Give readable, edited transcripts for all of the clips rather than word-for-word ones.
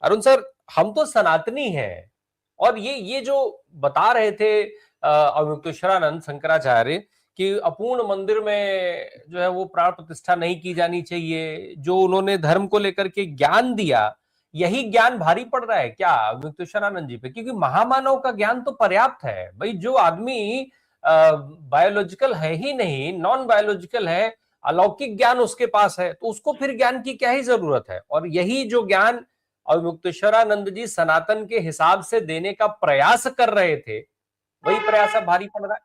Arun sir, हम तो सनातनी हैं और ये जो बता रहे थे अवमुक्तेश्वरानंद शंकराचार्य कि अपूर्ण मंदिर में जो है वो प्राण प्रतिष्ठा नहीं की जानी चाहिए, जो उन्होंने धर्म को लेकर के ज्ञान दिया, यही ज्ञान भारी पड़ रहा है क्या अवमुक्तेश्वरानंद जी पे? क्योंकि महामानव का ज्ञान तो पर्याप्त है भाई। जो आदमी बायोलॉजिकल है ही नहीं, नॉन बायोलॉजिकल है, अलौकिक ज्ञान उसके पास है, तो उसको फिर ज्ञान की क्या ही जरूरत है? और यही जो ज्ञान और मुक्तेश्वरानंद जी सनातन के हिसाब से देने का प्रयास कर रहे थे, वही प्रयास अब भारी पड़ रहा है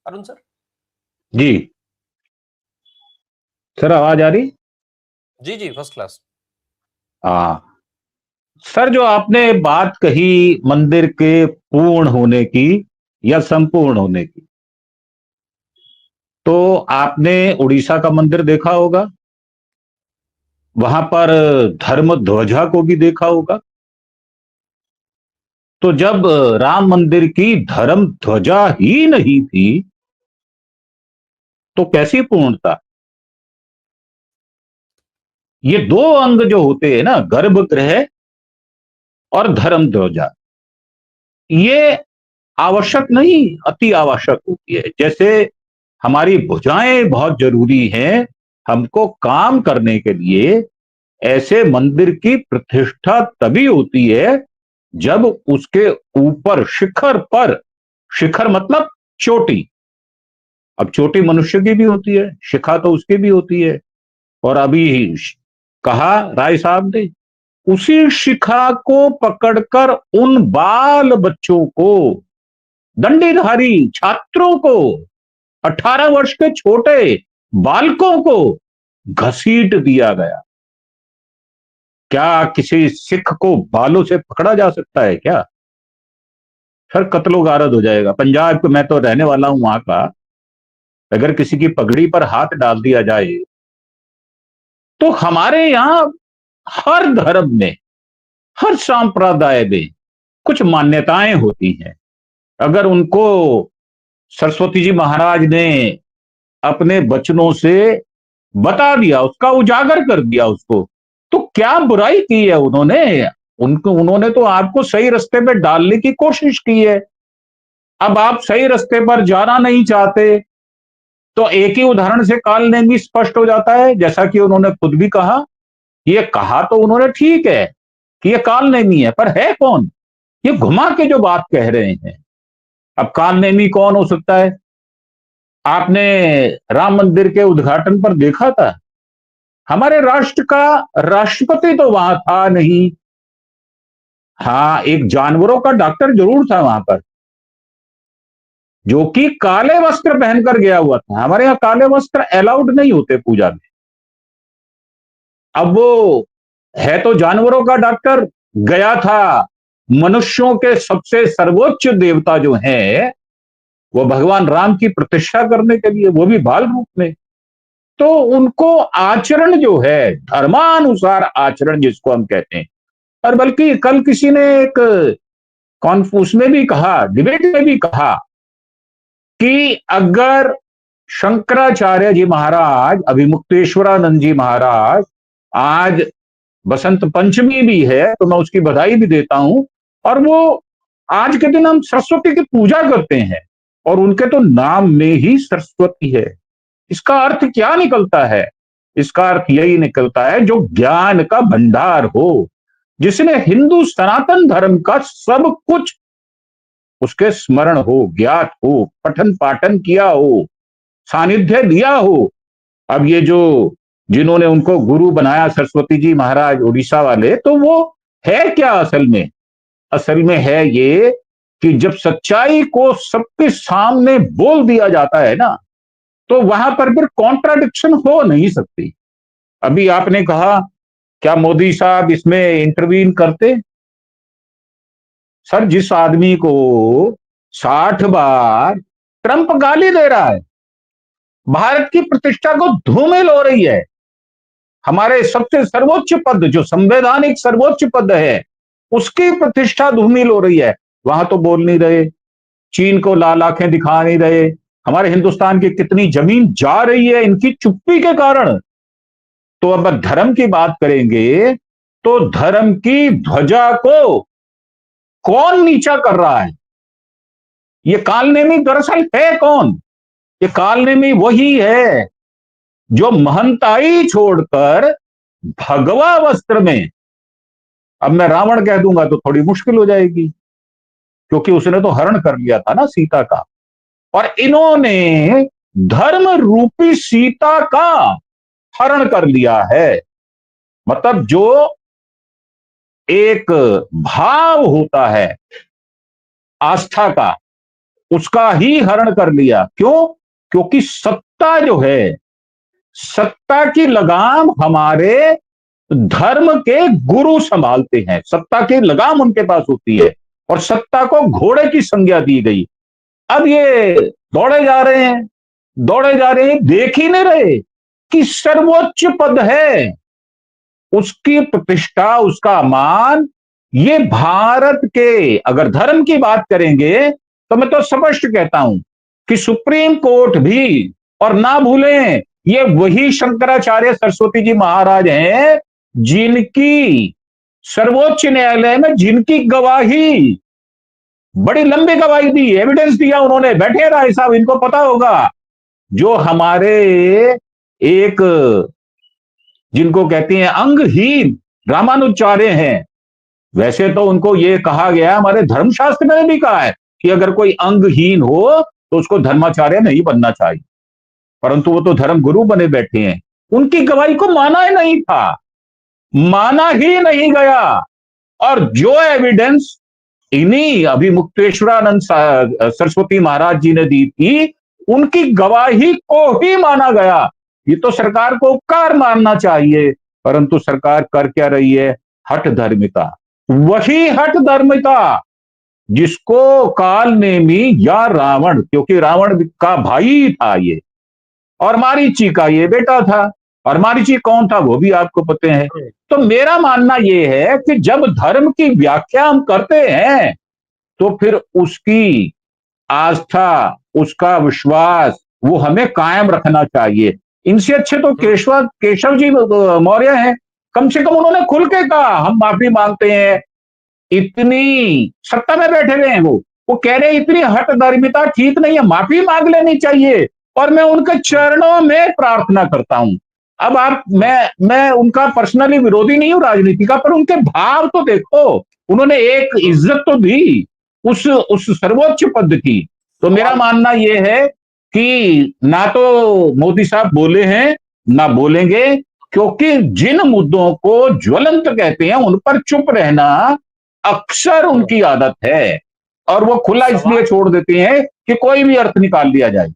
अरुण सर। जी सर, आवाज आ रही? जी जी, फर्स्ट क्लास। हाँ सर, जो आपने बात कही मंदिर के पूर्ण होने की या संपूर्ण होने की, तो आपने उड़ीसा का मंदिर देखा होगा, वहां पर धर्म ध्वजा को भी देखा होगा। तो जब राम मंदिर की धर्म ध्वजा ही नहीं थी तो कैसी पूर्णता? ये दो अंग जो होते हैं ना, गर्भगृह और धर्म ध्वजा, ये आवश्यक नहीं, अति आवश्यक होती है। जैसे हमारी भुजाएं बहुत जरूरी हैं हमको काम करने के लिए, ऐसे मंदिर की प्रतिष्ठा तभी होती है जब उसके ऊपर शिखर पर, शिखर मतलब चोटी, अब चोटी मनुष्य की भी होती है, शिखा तो उसकी भी होती है। और अभी कहा राय साहब ने, उसी शिखा को पकड़कर उन बाल बच्चों को, दंडीधारी छात्रों को, 18 वर्ष के छोटे बालकों को घसीट दिया गया। क्या किसी सिख को बालों से पकड़ा जा सकता है क्या? सर, कत्लो गारद हो जाएगा। पंजाब को, मैं तो रहने वाला हूं वहां का, अगर किसी की पगड़ी पर हाथ डाल दिया जाए तो हमारे यहां हर धर्म में, हर संप्रदाय में कुछ मान्यताएं होती हैं। अगर उनको सरस्वती जी महाराज ने अपने वचनों से बता दिया, उसका उजागर कर दिया उसको, तो क्या बुराई की है उन्होंने? उन्होंने तो आपको सही रास्ते पे डालने की कोशिश की है। अब आप सही रास्ते पर जाना नहीं चाहते तो एक ही उदाहरण से काल नेमी स्पष्ट हो जाता है। जैसा कि उन्होंने खुद भी कहा, ये कहा तो उन्होंने ठीक है कि ये काल नेमी है, पर है कौन? ये घुमा के जो बात कह रहे हैं। अब काल नेमी कौन हो सकता है? आपने राम मंदिर के उद्घाटन पर देखा था, हमारे राष्ट्र का राष्ट्रपति तो वहां था नहीं। हाँ, एक जानवरों का डॉक्टर जरूर था वहां पर, जो कि काले वस्त्र पहनकर गया हुआ था। हमारे यहां काले वस्त्र अलाउड नहीं होते पूजा में। अब वो है तो जानवरों का डॉक्टर, गया था मनुष्यों के सबसे सर्वोच्च देवता जो है वो भगवान राम की प्रतिष्ठा करने के लिए, वो भी बाल रूप में। तो उनको आचरण जो है, धर्मानुसार आचरण जिसको हम कहते हैं। और बल्कि कल किसी ने एक कॉन्फ्यूज में भी कहा, डिबेट में भी कहा कि अगर शंकराचार्य जी महाराज, अभिमुक्तेश्वरानंद जी महाराज, आज बसंत पंचमी भी है तो मैं उसकी बधाई भी देता हूं, और वो आज के दिन हम सरस्वती की पूजा करते हैं और उनके तो नाम में ही सरस्वती है। इसका अर्थ क्या निकलता है? इसका अर्थ यही निकलता है, जो ज्ञान का भंडार हो, जिसने हिंदू सनातन धर्म का सब कुछ उसके स्मरण हो, ज्ञात हो, पठन पाठन किया हो, सानिध्य दिया हो। अब ये जो जिन्होंने उनको गुरु बनाया सरस्वती जी महाराज उड़ीसा वाले, तो वो है क्या असल में? असल में है ये कि जब सच्चाई को सबके सामने बोल दिया जाता है ना, तो वहां पर फिर कॉन्ट्राडिक्शन हो नहीं सकती। अभी आपने कहा क्या मोदी साहब इसमें इंटरवीन करते? सर, जिस आदमी को 60 बार ट्रंप गाली दे रहा है, भारत की प्रतिष्ठा को धूमिल हो रही है, हमारे सबसे सर्वोच्च पद, जो संवैधानिक सर्वोच्च पद है, उसकी प्रतिष्ठा धूमिल हो रही है, वहां तो बोल नहीं रहे, चीन को लाल आंखें दिखा नहीं रहे। हमारे हिंदुस्तान की कितनी जमीन जा रही है इनकी चुप्पी के कारण। तो अब धर्म की बात करेंगे तो धर्म की ध्वजा को कौन नीचा कर रहा है? ये कालनेमी दरअसल है कौन? ये कालनेमी वही है जो महंताई छोड़कर भगवा वस्त्र में, अब मैं रावण कह दूंगा तो थोड़ी मुश्किल हो जाएगी, क्योंकि उसने तो हरण कर लिया था ना सीता का, और इन्होंने धर्म रूपी सीता का हरण कर लिया है। मतलब जो एक भाव होता है आस्था का, उसका ही हरण कर लिया। क्यों? क्योंकि सत्ता जो है, सत्ता की लगाम हमारे धर्म के गुरु संभालते हैं, सत्ता की लगाम उनके पास होती है, और सत्ता को घोड़े की संज्ञा दी गई। अब ये दौड़े जा रहे हैं, दौड़े जा रहे हैं, देख ही नहीं रहे कि सर्वोच्च पद है, उसकी प्रतिष्ठा, उसका मान, ये भारत के, अगर धर्म की बात करेंगे तो मैं तो स्पष्ट कहता हूं कि सुप्रीम कोर्ट भी, और ना भूलें ये वही शंकराचार्य सरस्वती जी महाराज हैं जिनकी सर्वोच्च न्यायालय में जिनकी गवाही, बड़ी लंबी गवाही दी, एविडेंस दिया उन्होंने, बैठे राय साहब, इनको पता होगा, जो हमारे एक, जिनको कहते हैं अंगहीन रामानुजाचार्य हैं। वैसे तो उनको ये कहा गया, हमारे धर्मशास्त्र में भी कहा है कि अगर कोई अंगहीन हो तो उसको धर्माचार्य नहीं बनना चाहिए, परंतु वो तो धर्म गुरु बने बैठे हैं। उनकी गवाही को माना ही नहीं था, माना ही नहीं गया। और जो एविडेंस इन्हीं अभी मुक्तेश्वरानंद सरस्वती महाराज जी ने दी थी, उनकी गवाही को ही माना गया। ये तो सरकार को उपकार मानना चाहिए, परंतु सरकार कर क्या रही है? हठ धर्मिता। वही हठ धर्मिता जिसको कालनेमी या रावण, क्योंकि रावण का भाई था ये, और मारीची का ये बेटा था, और मारीची कौन था वो भी आपको पता है। तो मेरा मानना यह है कि जब धर्म की व्याख्या हम करते हैं तो फिर उसकी आस्था, उसका विश्वास, वो हमें कायम रखना चाहिए। इनसे अच्छे तो केशव जी मौर्य हैं, कम से कम उन्होंने खुल के कहा हम माफी मांगते हैं। इतनी सत्ता में बैठे हुए हैं, वो कह रहे हैं इतनी हठ धर्मिता ठीक नहीं है, माफी मांग लेनी चाहिए, और मैं उनके चरणों में प्रार्थना करता हूं। अब आप, मैं उनका पर्सनली विरोधी नहीं हूं राजनीति का, पर उनके भाव तो देखो, उन्होंने एक इज्जत तो दी उस सर्वोच्च पद की। तो मेरा मानना यह है कि ना तो मोदी साहब बोले हैं ना बोलेंगे, क्योंकि जिन मुद्दों को ज्वलंत कहते हैं उन पर चुप रहना अक्सर उनकी आदत है, और वो खुला इसलिए छोड़ देते हैं कि कोई भी अर्थ निकाल लिया जाए।